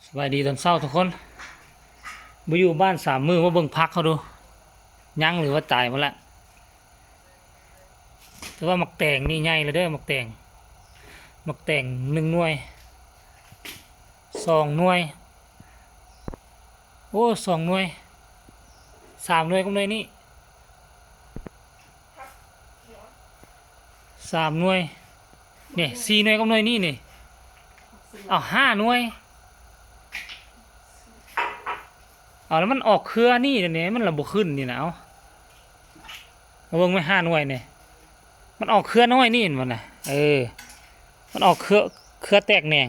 สบายดีตอนเช้าทุกคนมาอยู่บ้าน3 มื้อมาเบิ่งพักเขาดูยังหรือว่าตายหมดละแต่ว่าหมักแตงนี่ใหญ่เลยเด้อหมักแตง1 หน่วย2 หน่วยโอ้2 หน่วย3 หน่วยก็เลยนี่3 หน่วยเนี่ย4 หน่วยก็เลยนี่นี่เอา5 หน่วยเอาแล้วมันออกเครือนี่เดี๋ยวนี้มันระบบขึ้นนี่นะเอาเบิ่งไว้5 หน่วยเนี่ยมันออกเครือน้อยนี่มันน่ะมันออกเครือแตกแหน่ง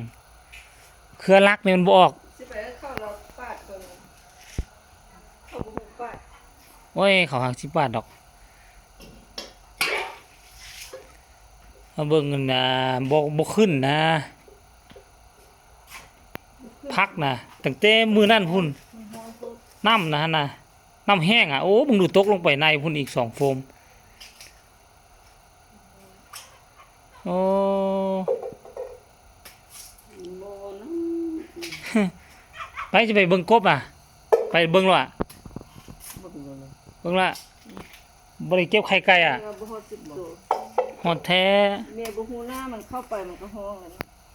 เครือรักเนี่ยมันบ่ออกสิไปเข้าเราปาดตัวนึงเข้าบุกปาดโอ้ยเขาหัก10 บาทดอกมาเบิ่งกันนะบ่ขึ้นนะพักนะตั้งแต่มื้อนั้นพุ่นน้ำนะน้ำแห้งโอ้มึงดูตกลงไปในพุ่นอีก2 โฟมโอ้ โมน ไปจะไปเบิ่งกบไปเบิ่งแล้วเบิ่งละบ่ได้เก็บไข่ไก่บ่ฮอด10ตัวฮอดแท้แม่บ่ฮู้หน้ามันเข้าไปมันก็ฮ้องเลย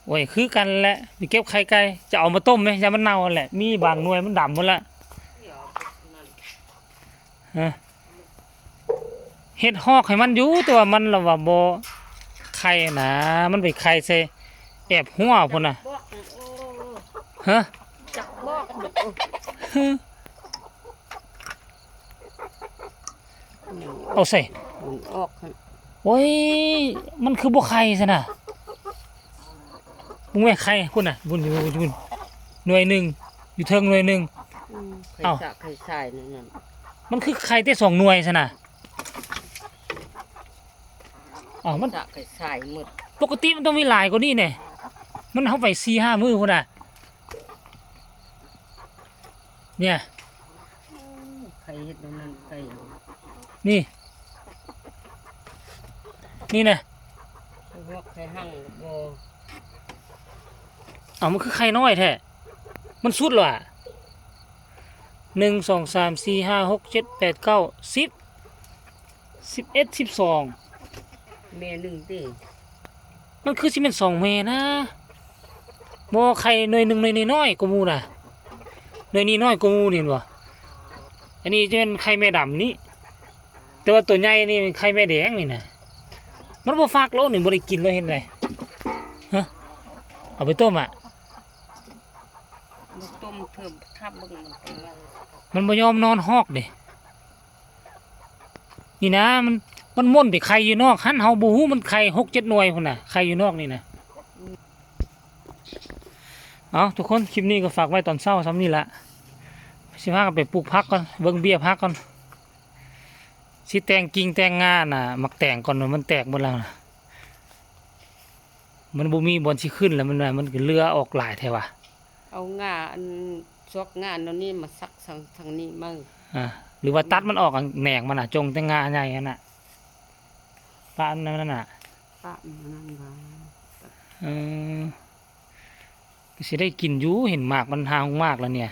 โอ้ยคือกันแหละไปเก็บไข่ไก่จะเอามาต้มไหมอย่ามันเน่าแหละมีบางหน่วยมันดำหมดละเฮ็ดฮอกให้มันอยู่แต่ว่ามันละว่าบ่ไข่นะมันไปไข่ใส่แอบหัวพุ่นน่ะฮะจักบอกเอาใส่ออกโอ้ยมันคือบ่ไข่ซะน่ะมึงแม่ไข่พุ่นน่ะบุญอยู่บุญหน่วยหนึ่งอยู่เทิงหน่วยหนึ่งเอ้าไข่ใส่นั่นมันคือไข่แต่2 หน่วยซะน่ะมันไข่ใส่หมดปกติมันต้องมีหลายกว่านี้แน่มันเอาไป4-5 มื้อพุ่นน่ะเนี่ยไข่เฮ็ดนั่นไข่นี่นะพวกไข่หั่งบ่มันคือไข่น้อยแท้มันสุดหรอ1 2 3 4 5 6 7 8 9 10 11 12แม่หนึ่งติมันคือสิเป็น2 แม่นะบ่ไข่หน่วยหนึ่งหน่วยน้อยกว่าหมู่น่ะหน่วยนี้น้อยกว่าหมู่นี่เห็นบ่อันนี้จะเป็นไข่แม่ดำนี่แต่ว่าตัวใหญ่นี่เป็นไข่แม่แดงนี่นะมันบ่ฟักแล้วนี่บ่ได้กินเลยเห็นไดฮะเอาไปต้มต้มเถิบทับเบิ่งมันบ่ยอมนอนฮอกเด้นี่นะมันม่วนไปไข่อยู่นอกหันเฮาบ่ฮู้มันไข่6-7 หน่วยพุ่นน่ะไข่อยู่นอกนี่นะทุกคนคลิปนี้ก็ฝากไว้ตอนเช้าซ้ำนี่ละสิพากันไปปลูกผักก่อนเบิ่งเบี้ยผักก่อนสิแต่งกิ่งแต่งงาน่ะมักแต่งก่อนมันแตกหมดแล้วนะมันบ่มีบอนสิขึ้นแล้วมันก็เลือออกหลายแท้ว่ะเอางาอันซอกงานอันนี้มาซักทางนี้มั่งหรือว่าตัดมันออกแหนงมันจงแต่งาใหญ่นั่นน่ะปะนั่นน่ะปะมันนั่นว่าก็สิได้กินอยู่เห็นหมากมันหางมากแล้วเนี่ย